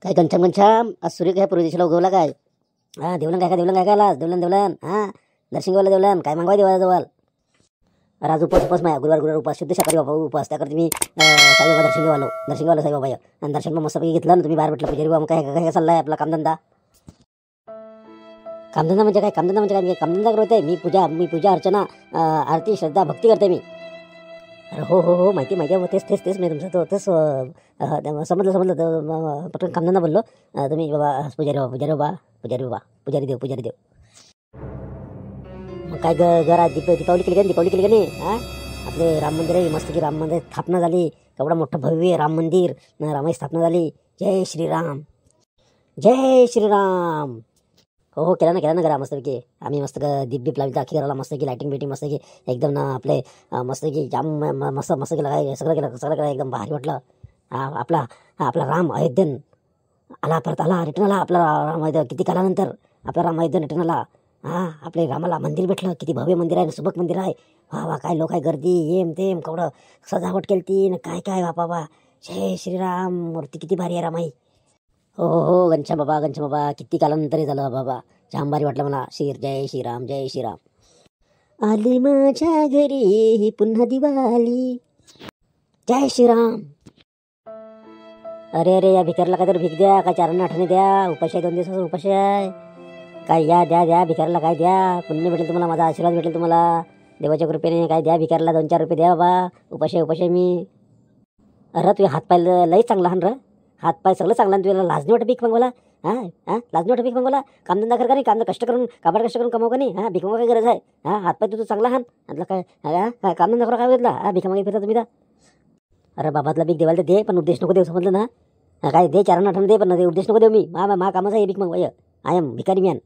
काय घनश्याम घनश्याम आज सूर्य काय पूर्व दिशेला उगवला काय? हा देवलन काय काय आला देवलन देवलन हा दर्शन घेवायला देवलन काय मागवाय देवाजवळ? अरे आज उपास माया गुरुवार उपास शुद्ध शाकाहारी बाबा उपास त्याकरता मी साईबाबा दर्शन घेवालो साईबाबा आणि दर्शन मग मस्तपैकी घेतलं ना तुम्ही बाहेर भेटलं पुजारी बाबा काय काय चाललाय आपला कामधंदा म्हणजे काय कामधंदा करत आहे मी पूजा अर्चना आरती श्रद्धा भक्ती करते मी. अरे हो माहिती आहे तेच मी तुमचं तो तेच समजलं पटकन कामधंदा बोललो. तुम्ही बाबा पुजारी देव मग काय घरात दीपावली केली का नाही हा? आपले राम मंदिर आहे मस्त की राम मंदिर स्थापना झाली केवढा मोठं भव्य राम मंदिर रामाची स्थापना झाली. जय श्रीराम. हो केला ना घरा मस्त की आम्ही मस्त दीप लावली अख्खी घराला मस्त की लायटिंग बिटिंग मस्त की एकदम ना आपले मस्त की जाम मस्त केलं काय सगळं केलं एकदम भारी वाटलं. आपला राम अयोध्येन आला रिटर्न आला आपला राम अयोध्या किती कालानंतर आपला राम अयोध्येन रिटर्न आला. आपले रामाला मंदिर भेटलं किती भव्य मंदिर आहे सुबक मंदिर आहे. वा काय लोक आहे गर्दी तेम केवढं सजावट केली ती काय बाबा. जय श्रीराम मूर्ती किती भारी आहे रामाई. हो घनश्याम बाबा किती कालानंतर झालं बाबा जाम भारी वाटलं मला. जय श्रीराम. आली माझ्या घरी पुन्हा दिवाळी. जय श्रीराम. अरे या भिकारीला काहीतरी भीक द्या काय 4 आठवणे द्या उपाशी आहे 2 दिवसाचा उपाशी आहे काय या द्या भिकारीला काय द्या पुण्य भेटेल तुम्हाला माझा आशीर्वाद भेटेल तुम्हाला देवाच्या कृपेने काय द्या भिकारीला 2-4 रुपये द्या बाबा उपाशी मी. अरे तुझ्या हातपाय लई चांगला हान हातपाय सगळं चांगला तुला लाज नाही वाटत भीक मागवायला लाज नाही वाटत भीक मागवायला कामधंदा कर का नाही कामधंदा कष्ट करून कमाव का नाही भीक मागा काय गरज आहे हातपाय तू चांगला हान म्हटलं काय कामधंदा करा काय घेतला भीक मागे फिरता तुम्ही तर. अरे बाबातला भीक देवायला दे पण उपदेश नको देऊ समजलं ना काय दे 4 आठवण दे पण उपदेश नको देऊ मी मा कामाचा आहे भीक मागवाय आय एम भिकारी मॅन.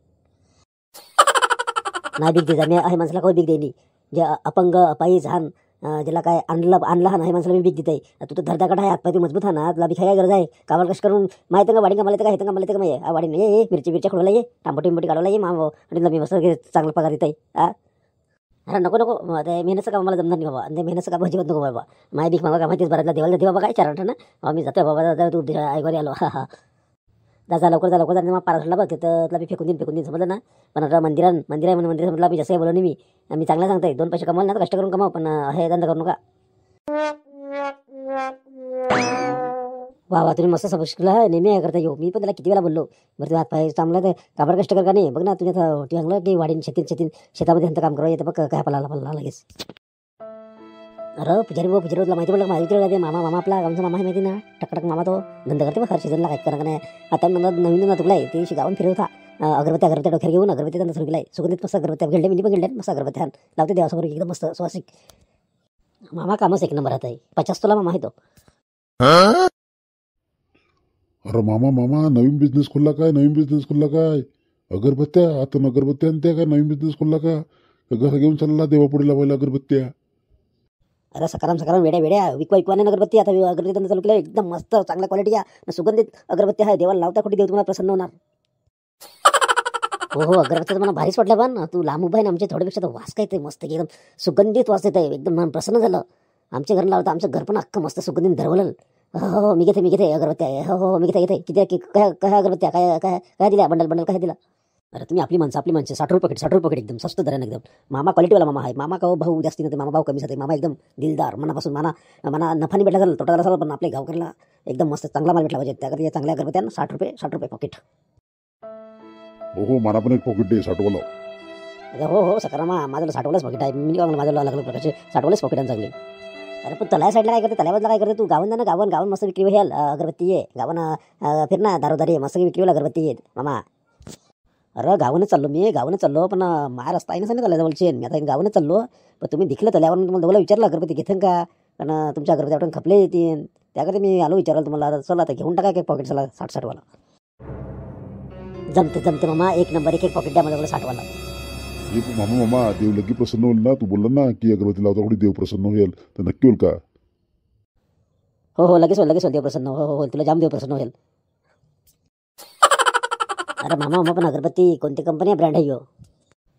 नाही भीक देजा मी आहे माणसाला काही भीक देईनी जे अपंग अपाई झान ज्याला काय आणला हा नाही माणसाला मी भीक देते. तू तर धरदाकट आहे हातपाय तू मजबूत हा ना तुला भीक काय गरज आहे कामाला कष्ट करून माहिती का वाढी का मला का मला का ये वाढी ये मिरची खोडला ये टांबटी काढवला ये आणि मी मस्त चांगला पगार येत आहे. अरे नको ते मेहनतचं काम मला जमणार नाही बाबा आणि ते मेहनतचं काम अजिबात नको बाबा माय भीक मागा माहितीच भरायला देवाला दे बाबा काय 4 आठवण मी जातोय बाबा तू ऐकवारी आलो जा लवकर मग पारा सोडला बघ तर मी फेकून देईन समजलं ना. पण आता मंदिर म्हटलं मी जसं बोललो नाही मी चांगला सांगतोय 2 पैसे कमावले ना कष्ट करून कमाव पण हे धंदा करू नका. वा तुम्ही मस्त सबक शिकला आहे नेहमी आहे करता येऊ मी पण त्याला किती वेळा बोललो बरं ते हातपाय चांगला ते काबाड कष्ट कर का नाही बघ ना तुझ्या चांगलं की वाढीन शेतामध्ये त्यांचं काम करावं येतं बघ काय पळाला लगेच. अरे पुजारी तुला माहिती पडलं माहिती ते मामा आपला आमचा मामा आहे माहिती ना टकटक मामा तो धंदा करते बघ हर सीझनला काय करा नाही आता नवीन धंदा तुला ते गावात फिरवता अगरबत्त्या डोक्यावर घेऊन अगरबत्ती धंदा सुरू केलाय सुगंधित मस्त अगरबत्त्या घेतल्या मी पण मस्त अगरबत्त्या लावते देवासमोर एकदम मस्त स्वासिक मामा कामच 1 नंबर आहे 50 तोला मामा आहे तो. अरे मामा नवीन बिझनेस खोलला काय अगरबत्त्या आता अगरबत्त्या आणत्या काय नवीन बिझनेस खोलला का घर घेऊन चालला देवापुढे लावायला अगरबत्त्या. अरे सकाराम वेड्या विकवाने अगरबत्ती आता अगरबत्ती धंदा चालू केला एकदम मस्त चांगल्या क्वालिटी सुगंधित अगरबत्ती आहे देवाला लावता कुठे देव तुम्हाला प्रसन्न होणार. हो अगरबत्तीचं मला भारीच वाटलं पण तू लांब उभा आहे ना आमच्या थोड्यापेक्षा तर वास काय ते मस्त एकदम सुगंधित वास येत आहे एकदम मन प्रसन्न झालं. आमच्या घरला लावतं आमचं घर पण अख्खं मस्त सुगंधित धरवलं. हो मी घेते अगरबत्त्या हो मी घेते किती काय अगरबत्त्या काय दिल्या बंडल काय दिला. अरे तुम्ही आपली माणसं 60 रुपये पकेट एकदम स्वस्त दराने एकदम मामा क्वालिटीवाला मामा आहे मामा का भाऊ जास्ती नव्हते मामा भाऊ कमी जाते मामा एकदम दिलदार मनापासून मना नफानी भेटला झालं तोटा झाला पण आपल्या गावकरला एकदम मस्त चांगला माल भेटला पाहिजे त्याकरता चांगल्या अगरबत्त्या 60 रुपये पॉकेट. हो मला पण एक पॉकेट दे 60 वाला. अरे हो सकारामा माझ्याला 60 वालाच पॉकेट आहे मी का माझ्याला अलग प्रकारचे 60 वालाच पॉकेट चांगली. अरे पण तल्या साईडला काय करते तल्याबाजला काय करते तू गावन जा ना गावन मस्त विक्री होईल अगरबत्ती आहे गावन फिर ना दारोदारी मस्त विक्री होईल अगरबत्ती आहे मामा. अरे गावानं चाललो पण माझा रस्ता आहे ना सांगितलं जवळचे मी आता गावानं चाललो पण तुम्ही दिखलं तल्यावर तुम्हाला दोघाला विचारलं अगरबत्ती घेते का पण तुमच्या अगरबत्ती आठवण खपले येतील त्याकडे मी आलो विचारायला तुम्हाला चला आता घेऊन टाका एक पॉकेट चला 60 वाला. जमते मामा 1 नंबर एक पॉकेट द्या माझ्याकडे 60 वाला. मामा देव लगी प्रसन्न होईल ना तू बोलला ना की अगरबत्ती लावता कुठे देव प्रसन्न होईल तर नक्की होईल का. हो लगेच होईल देव प्रसन्न हो तुला जाम देव प्रसन्न होईल. अरे मामा पण अगरबत्ती कोणती कंपनी ब्रँड आहे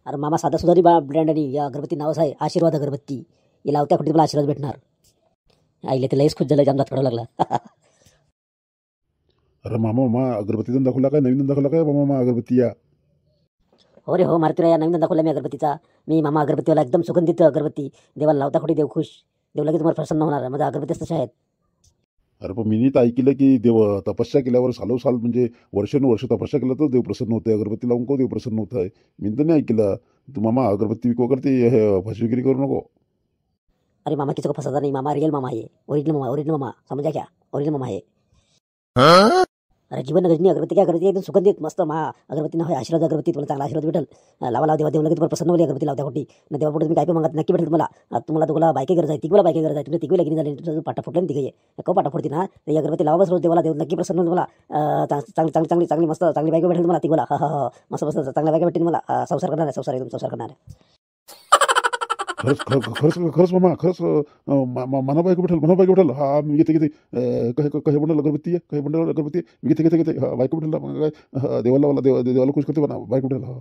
अरे मामा साधा सुधारी ब्रँड आहे या अगरबत्ती नावच आहे आशीर्वाद अगरबत्ती ही लावत्या कुठे तुला आशीर्वाद भेटणार. आईले ते लईच खुश झालं जाम दात काढावं लागला. अरे मामा मामा अगरबत्ती दाखवला काय नवीन दाखवला काय मामा मामा अगरबत्ती या हो रे हो मारुतीला या नवीन दाखवला मी अगरबत्तीचा. मी मामा अगरबत्तीवाला एकदम सुगंधित अगरबत्ती. देवाला लावता खोटी देव खुश. देव लगेच तुम्हाला प्रसन्न होणार. माझ्या अगरबत्तीच तशा आहेत. अरे पण मी तर ऐकलं की देव तपस्या केल्यावर सालोसाल म्हणजे वर्षानुवर्ष तपस्या केलं तर देव प्रसन्न होते अगरबत्ती लावून को देव प्रसन्न होत आहे. मी तर नाही ऐकलं. तू मामा अगरबत्ती विकू करते हे फसवेगिरी करू नको. अरे मामा किसी को फंसाता नहीं. मामा रियल मामा है. ओरिजिनल मामा समझा क्या. ओरिजिनल मामा है. अरे जीवन गजनी अगरबत्ती काय अगरबत्ती एकदम सुगंधित मस्त अगरबत्ती ना होय. आशीर्वाद अगरबत्ती तुम्हाला चांगला आशीर्वाद भेटेल. लावा लावा देवा देव लगेच तुम्हाला प्रसन्न होईल. अगरबत्ती लावता खोटी ना देवा पुढे तुम्ही काय पण मागत नक्की भेटेल तुम्हाला. तुम्हाला बायके गरज आहे. तिघला बायके गरज आहे. तुम्ही तिघी लगीन झाली तुमचं पाटा फुटलं तिघे कौ पाटा फुटती ना. तर अगरबत्ती लावा बस रोज देवाला देव नक्की प्रसन्न होईल तुम्हाला. चांगली चांगली चांगली चांगली मस्त चांगली बायको भेटेल तुम्हाला तिघला. हा मस्त मस्त चांगल्या बायका भेटेल तुम्हाला. संसार करणार आहे. संसार एकदम संसार करणार आहे. खरंच खरंच खरंच मामा खरंच मना बायको भेटेल हा मी घेते काही बंडल अगरबत्ती आहे काही बंडल अगरबत्ती मी घेते हा बायको भेटेल काय देवाला देवाला खुश करते म्हणा बायको भेटेल हा.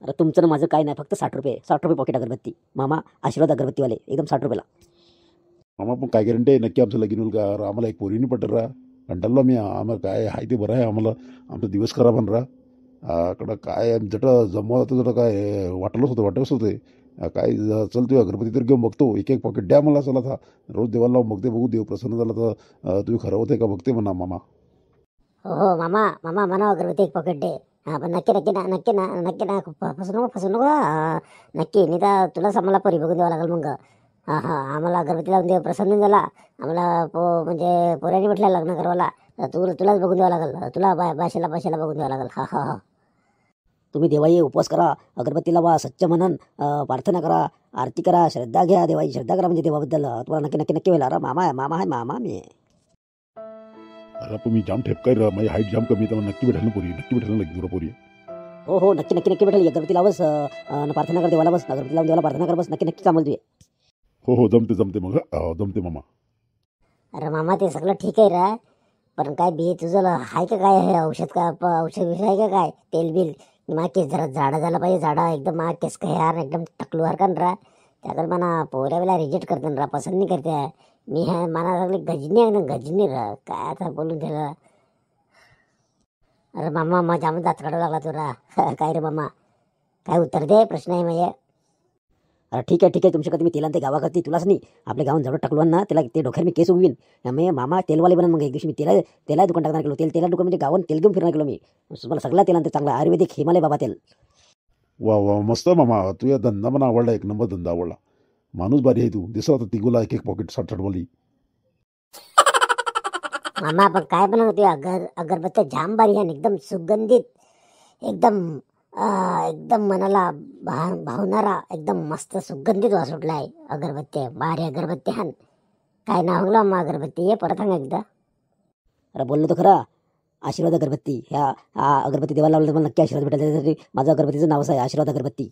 अरे तुमचं ना माझं काय नाही. फक्त 60 रुपये पॉकेट अगरबत्ती. मामा आशीर्वाद अगरबत्तीवाले एकदम 60 रुपयाला. मामा पण काय गॅरंटी आहे नक्की आमचं लगीन होईल का अरे आम्हाला एक पोरीने पटेल राहा कंटाळलो मी आम्हाला काय आहे ते बरं आहे आम्हाला आमचा दिवस खराब पण राहा कडं काय जट जमवा तर जरा काय वाटलंच होते काय चल तू अगरबत्ती तर घेऊन बघतो एक पॉकेट द्या मला चला आता रोज देवाला लावून बघते बघू देव प्रसन्न झाला तर तुम्ही खरं होते का बघते म्हणा मामा. हो हो मामा मामा म्हणा अगरबत्ती एक पॉकेट दे. हा पण नक्की फसू नको नक्की नाही तर तुलाच आम्हाला परी बघून द्यावं लागेल मग. हा आम्हाला अगरबत्ती लावून देव प्रसन्न झाला आम्हाला म्हणजे पोऱ्याने म्हटलं लग्न करवाला तुलाच बघून द्यावं लागेल. तुला बाशाला बघून द्यावं लागेल. हा तुम्ही देवाई उपवास करा अगरबत्ती लावा सच्च म्हणून प्रार्थना करा आरती करा श्रद्धा घ्या देवाई श्रद्धा करा म्हणजे देवाबद्दल तुम्हाला नक्की होईल. अरे मामा आहे मामा मी. अरे पण मी जाम ठेपकाय माझी हाईट जाम कमी तर नक्की भेटेल ना लगेच तुला पोरी. हो नक्की भेटेल. अगरबत्ती लावस प्रार्थना कर देवाला बस. अगरबत्ती लावून देवाला प्रार्थना कर बस. नक्की कामल तुझे. हो जमते मग जमते मामा. अरे मामा ते सगळं ठीक आहे रे पण काय बी तुझं आहे का काय हे औषध विषय आहे का काय तेल बिल. मा केस जरा जाडा झाला पाहिजे. जाडा एकदम मा केस काय यार एकदम टकलूहार का रा त्याकडे मला पोऱ्या वेळेला रिजेक्ट करते रा पसंत नाही करते. मी हे मला सगळी गजनी रा काय आता बोलून त्याला. अरे मामा माझ्या दात काढावं लागला तुला काय रे मामा काय उत्तर दे प्रश्न आहे म्हणजे. अरे ठीक आहे तुमच्या कधी मी तेला ते गावा करते तुलाच नाही आपल्या गावात जवळ टाकलो ना त्याला ते डोक्यावर मी केस उगवीन. मी मामा तेलवाले बनन मग एक दिवशी मी तेला दुकान टाकणार केलो तेला दुकान म्हणजे गावात तेल घेऊन फिरणार केलो मी. मला सगळा तेला ते चांगला आयुर्वेदिक हिमालय बाबा तेल. वा मस्त मामा तुझ्या धंदा मला आवडला एक नंबर धंदा आवडला माणूस भारी आहे तू दिसत आता तिघूला एक पॉकेट 60 वाली. मामा पण काय बनवते अगरबत्त्या जाम बारी आहे एकदम सुगंधित एकदम मनाला भावणारा एकदम मस्त सुगंधित वास सुटला आहे अगरबत्ती. भारी अगरबत्ती हान काय नाव होगला मग अगरबत्ती ये परत सांगा एकदा. अरे बोललो तो खरा आशीर्वाद अगरबत्ती. ह्या अगरबत्ती देवाला लावलं तर मला नक्की आशीर्वाद भेटेल. त्यासाठी माझं अगरबत्तीचं नावच आहे आशीर्वाद अगरबत्ती.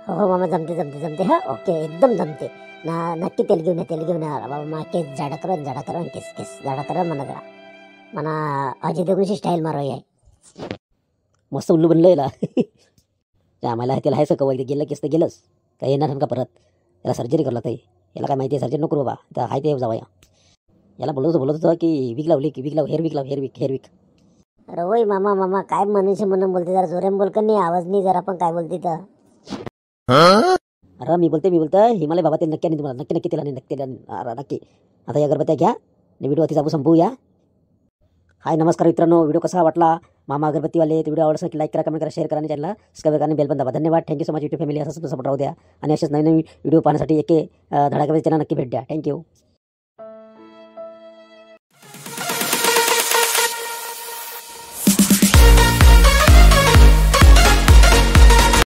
हो मामा जमते हा ओके एकदम जमते ना. नक्की तेल घेऊन या बाबा मा केस जाडा करा केस जाडा करा म्हणा जरा म्हणा अजय देवगणची स्टाईल मारो आहे. मस्त उल्लू बनलं याला आम्हाला त्याला हायचं कवा गेलं केस तर गेलंच काय येणार का परत. याला सर्जरी करला तर याला काय माहिती आहे सर्जरी नको बाबा तर हाय ते जावा याला बोलत होतं की वीक लाव हेअर वीक. अरे होय मामा काय मनुष्य म्हणून बोलते जरा जोरेम बोल का नाही आवाज नाही जरा पण काय बोलते तर. अरे मी बोलते हिमालय बाबा ते नक्की तुम्हाला नक्की त्याला नक्की. आता या अगरबत्त्या घ्या व्हिडिओ अति संपवूया. हाय नमस्कार मित्रांनो व्हिडिओ कसा वाटला मामा अगरबत्तीवाले ते व्हिडिओ आवडला की लाईक करा कमेंट करा शेअर करा आणि चॅनलला सबस्क्राईब करा आणि बेल पण दाबा. धन्यवाद thank you so much YouTube family असंच सपोर्ट राहू द्या आणि असेच नवीन व्हिडिओ पाहण्यासाठी धडाक्यामध्ये चॅनल नक्की भेट द्या. थँक्यू.